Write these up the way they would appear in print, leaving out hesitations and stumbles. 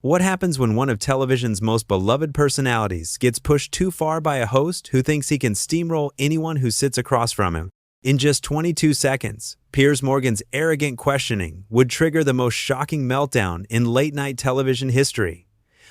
What happens when one of television's most beloved personalities gets pushed too far by a host who thinks he can steamroll anyone who sits across from him? In just 22 seconds, Piers Morgan's arrogant questioning would trigger the most shocking meltdown in late-night television history.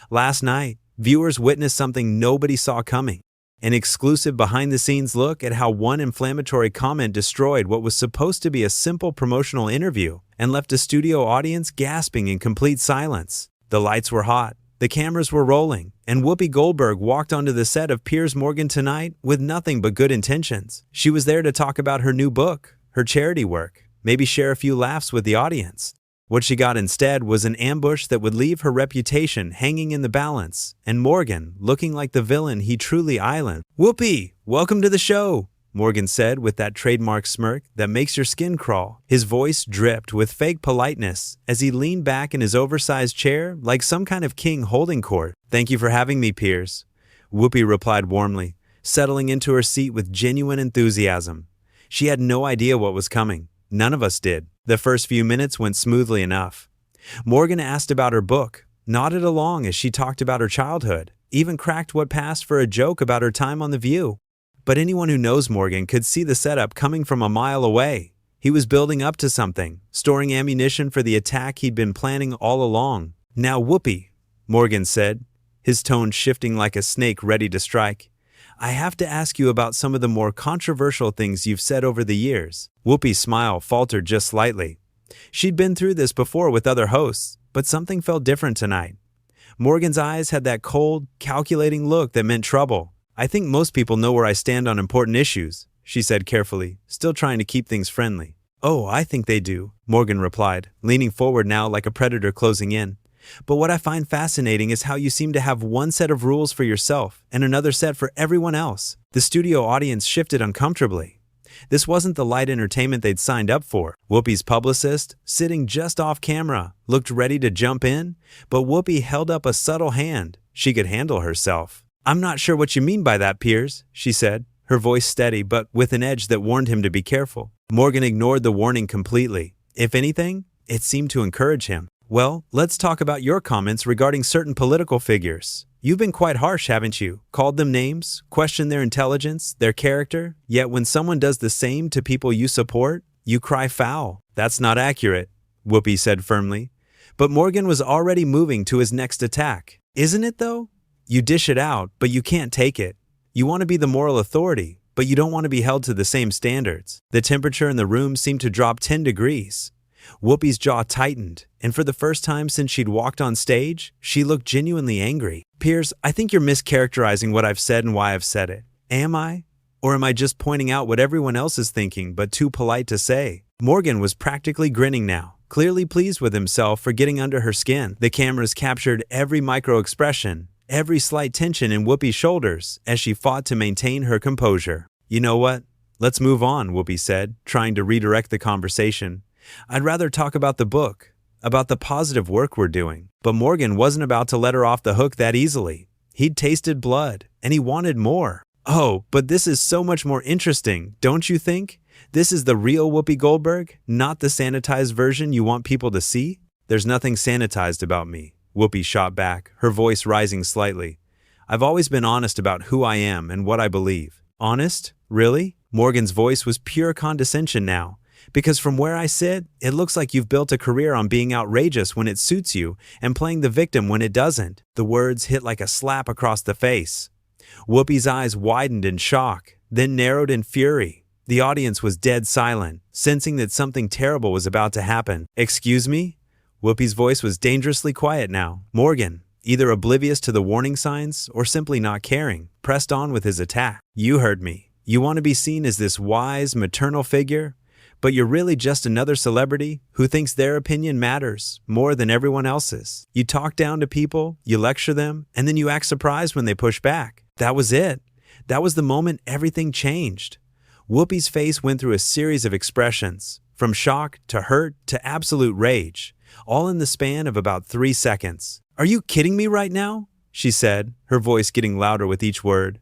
Last night, viewers witnessed something nobody saw coming. An exclusive behind-the-scenes look at how one inflammatory comment destroyed what was supposed to be a simple promotional interview and left a studio audience gasping in complete silence. The lights were hot, the cameras were rolling, and Whoopi Goldberg walked onto the set of Piers Morgan Tonight with nothing but good intentions. She was there to talk about her new book, her charity work, maybe share a few laughs with the audience. What she got instead was an ambush that would leave her reputation hanging in the balance, and Morgan looking like the villain he truly island. "Whoopi, welcome to the show," Morgan said with that trademark smirk that makes your skin crawl. His voice dripped with fake politeness as he leaned back in his oversized chair like some kind of king holding court. "Thank you for having me, Piers," Whoopi replied warmly, settling into her seat with genuine enthusiasm. She had no idea what was coming. None of us did. The first few minutes went smoothly enough. Morgan asked about her book, nodded along as she talked about her childhood, even cracked what passed for a joke about her time on The View. But anyone who knows Morgan could see the setup coming from a mile away. He was building up to something, storing ammunition for the attack he'd been planning all along. "Now, Whoopi," Morgan said, his tone shifting like a snake ready to strike, "I have to ask you about some of the more controversial things you've said over the years." Whoopi's smile faltered just slightly. She'd been through this before with other hosts, but something felt different tonight. Morgan's eyes had that cold, calculating look that meant trouble. "I think most people know where I stand on important issues," she said carefully, still trying to keep things friendly. "Oh, I think they do," Morgan replied, leaning forward now like a predator closing in. "But what I find fascinating is how you seem to have one set of rules for yourself and another set for everyone else." The studio audience shifted uncomfortably. This wasn't the light entertainment they'd signed up for. Whoopi's publicist, sitting just off camera, looked ready to jump in, but Whoopi held up a subtle hand. She could handle herself. "I'm not sure what you mean by that, Piers," she said, her voice steady but with an edge that warned him to be careful. Morgan ignored the warning completely. If anything, it seemed to encourage him. "Well, let's talk about your comments regarding certain political figures. You've been quite harsh, haven't you? Called them names, questioned their intelligence, their character, yet when someone does the same to people you support, you cry foul." "That's not accurate," Whoopi said firmly. But Morgan was already moving to his next attack. "Isn't it, though? You dish it out, but you can't take it. You want to be the moral authority, but you don't want to be held to the same standards." The temperature in the room seemed to drop 10 degrees. Whoopi's jaw tightened, and for the first time since she'd walked on stage, she looked genuinely angry. "Piers, I think you're mischaracterizing what I've said and why I've said it. Am I? Or am I just pointing out what everyone else is thinking but too polite to say?" Morgan was practically grinning now, clearly pleased with himself for getting under her skin. The cameras captured every micro-expression, every slight tension in Whoopi's shoulders as she fought to maintain her composure. "You know what? Let's move on," Whoopi said, trying to redirect the conversation. "I'd rather talk about the book, about the positive work we're doing." But Morgan wasn't about to let her off the hook that easily. He'd tasted blood, and he wanted more. "Oh, but this is so much more interesting, don't you think? This is the real Whoopi Goldberg, not the sanitized version you want people to see?" "There's nothing sanitized about me," Whoopi shot back, her voice rising slightly. "I've always been honest about who I am and what I believe." "Honest? Really?" Morgan's voice was pure condescension now. "Because from where I sit, it looks like you've built a career on being outrageous when it suits you and playing the victim when it doesn't." The words hit like a slap across the face. Whoopi's eyes widened in shock, then narrowed in fury. The audience was dead silent, sensing that something terrible was about to happen. "Excuse me?" Whoopi's voice was dangerously quiet now. Morgan, either oblivious to the warning signs or simply not caring, pressed on with his attack. "You heard me. You want to be seen as this wise, maternal figure, but you're really just another celebrity who thinks their opinion matters more than everyone else's. You talk down to people, you lecture them, and then you act surprised when they push back." That was it. That was the moment everything changed. Whoopi's face went through a series of expressions, from shock to hurt to absolute rage, all in the span of about 3 seconds. "Are you kidding me right now?" she said, her voice getting louder with each word.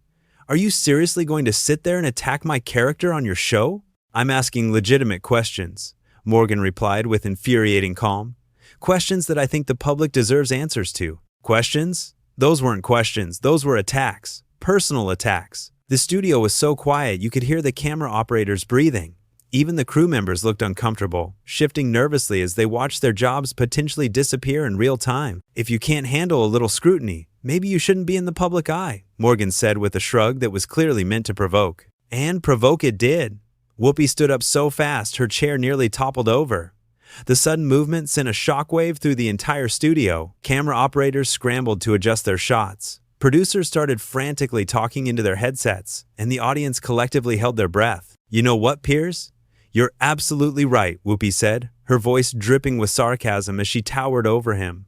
"Are you seriously going to sit there and attack my character on your show?" "I'm asking legitimate questions," Morgan replied with infuriating calm. Questions that I think the public deserves answers to. Questions? Those weren't questions, those were attacks. Personal attacks. The studio was so quiet you could hear the camera operators breathing. Even the crew members looked uncomfortable, shifting nervously as they watched their jobs potentially disappear in real time. If you can't handle a little scrutiny, maybe you shouldn't be in the public eye, Morgan said with a shrug that was clearly meant to provoke. And provoke it did. Whoopi stood up so fast her chair nearly toppled over. The sudden movement sent a shockwave through the entire studio. Camera operators scrambled to adjust their shots. Producers started frantically talking into their headsets, and the audience collectively held their breath. You know what, Piers? You're absolutely right, Whoopi said, her voice dripping with sarcasm as she towered over him.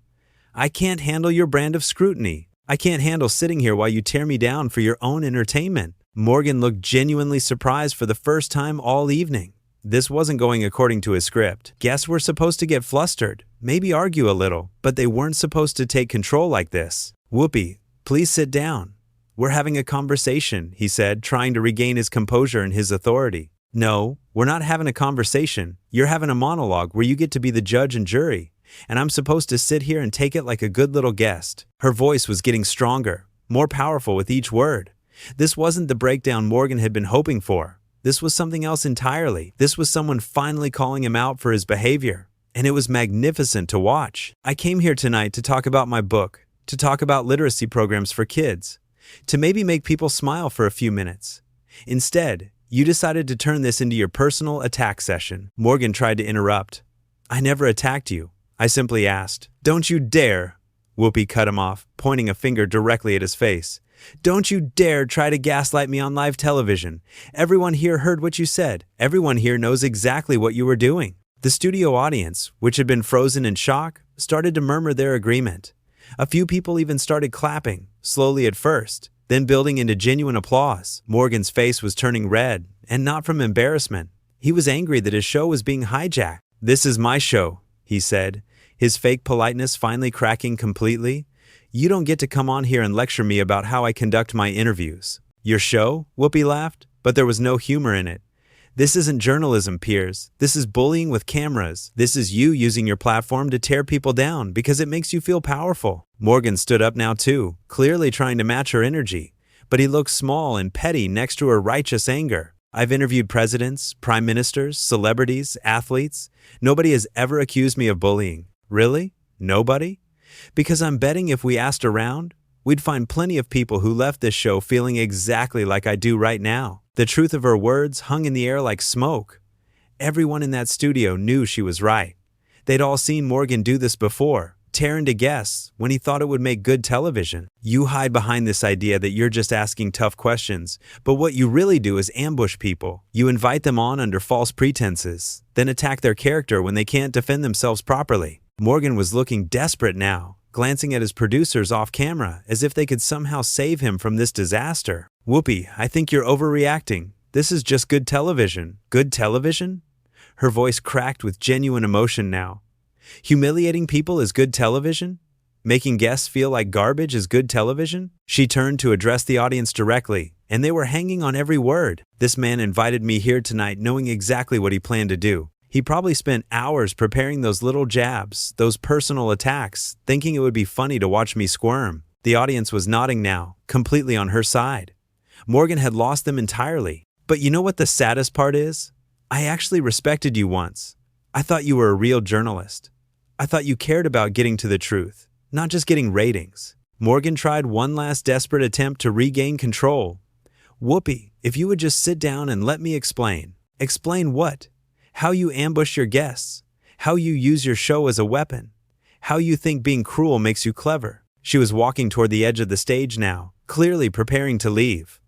I can't handle your brand of scrutiny. I can't handle sitting here while you tear me down for your own entertainment. Morgan looked genuinely surprised for the first time all evening. This wasn't going according to his script. Guests were supposed to get flustered, maybe argue a little, but they weren't supposed to take control like this. Whoopi, please sit down. We're having a conversation, he said, trying to regain his composure and his authority. No, we're not having a conversation. You're having a monologue where you get to be the judge and jury, and I'm supposed to sit here and take it like a good little guest. Her voice was getting stronger, more powerful with each word. This wasn't the breakdown Morgan had been hoping for. This was something else entirely. This was someone finally calling him out for his behavior, and it was magnificent to watch. I came here tonight to talk about my book, to talk about literacy programs for kids, to maybe make people smile for a few minutes. Instead, you decided to turn this into your personal attack session. Morgan tried to interrupt. I never attacked you. I simply asked. Don't you dare! Whoopi cut him off, pointing a finger directly at his face. Don't you dare try to gaslight me on live television. Everyone here heard what you said. Everyone here knows exactly what you were doing. The studio audience, which had been frozen in shock, started to murmur their agreement. A few people even started clapping, slowly at first, then building into genuine applause. Morgan's face was turning red, and not from embarrassment. He was angry that his show was being hijacked. This is my show, he said, his fake politeness finally cracking completely. You don't get to come on here and lecture me about how I conduct my interviews. Your show? Whoopi laughed, but there was no humor in it. This isn't journalism, Piers. This is bullying with cameras. This is you using your platform to tear people down because it makes you feel powerful. Morgan stood up now too, clearly trying to match her energy, but he looked small and petty next to her righteous anger. I've interviewed presidents, prime ministers, celebrities, athletes. Nobody has ever accused me of bullying. Really? Nobody? Because I'm betting if we asked around, we'd find plenty of people who left this show feeling exactly like I do right now. The truth of her words hung in the air like smoke. Everyone in that studio knew she was right. They'd all seen Morgan do this before, tear into guests when he thought it would make good television. You hide behind this idea that you're just asking tough questions, but what you really do is ambush people. You invite them on under false pretenses, then attack their character when they can't defend themselves properly. Morgan was looking desperate now, glancing at his producers off camera as if they could somehow save him from this disaster. Whoopi, I think you're overreacting. This is just good television. Good television? Her voice cracked with genuine emotion now. Humiliating people is good television? Making guests feel like garbage is good television? She turned to address the audience directly, and they were hanging on every word. This man invited me here tonight knowing exactly what he planned to do. He probably spent hours preparing those little jabs, those personal attacks, thinking it would be funny to watch me squirm. The audience was nodding now, completely on her side. Morgan had lost them entirely. But you know what the saddest part is? I actually respected you once. I thought you were a real journalist. I thought you cared about getting to the truth, not just getting ratings. Morgan tried one last desperate attempt to regain control. Whoopi, if you would just sit down and let me explain. Explain what? How you ambush your guests, how you use your show as a weapon, how you think being cruel makes you clever. She was walking toward the edge of the stage now, clearly preparing to leave.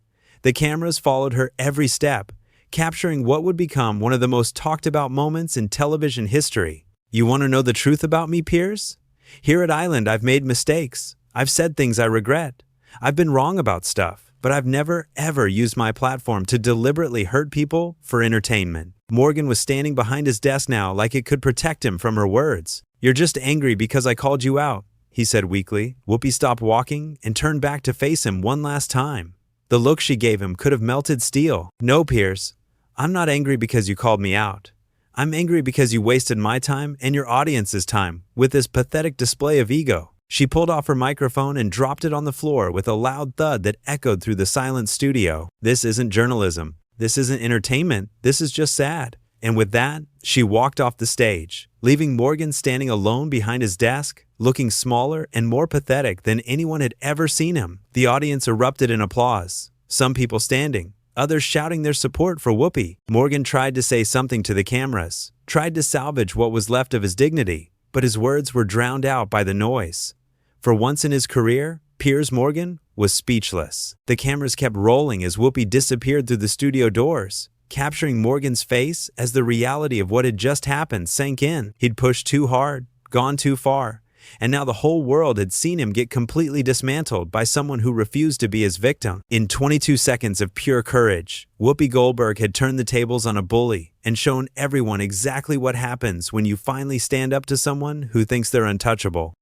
The cameras followed her every step, capturing what would become one of the most talked about moments in television history. You want to know the truth about me, Piers? Here at Island, I've made mistakes. I've said things I regret. I've been wrong about stuff, but I've never, ever used my platform to deliberately hurt people for entertainment. Morgan was standing behind his desk now like it could protect him from her words. You're just angry because I called you out, he said weakly. Whoopi stopped walking and turned back to face him one last time. The look she gave him could have melted steel. No, Piers, I'm not angry because you called me out. I'm angry because you wasted my time and your audience's time with this pathetic display of ego. She pulled off her microphone and dropped it on the floor with a loud thud that echoed through the silent studio. This isn't journalism. This isn't entertainment. This is just sad. And with that, she walked off the stage, leaving Morgan standing alone behind his desk, looking smaller and more pathetic than anyone had ever seen him. The audience erupted in applause, some people standing, others shouting their support for Whoopi. Morgan tried to say something to the cameras, tried to salvage what was left of his dignity, but his words were drowned out by the noise. For once in his career, Piers Morgan was speechless. The cameras kept rolling as Whoopi disappeared through the studio doors, capturing Morgan's face as the reality of what had just happened sank in. He'd pushed too hard, gone too far, and now the whole world had seen him get completely dismantled by someone who refused to be his victim. In 22 seconds of pure courage, Whoopi Goldberg had turned the tables on a bully and shown everyone exactly what happens when you finally stand up to someone who thinks they're untouchable.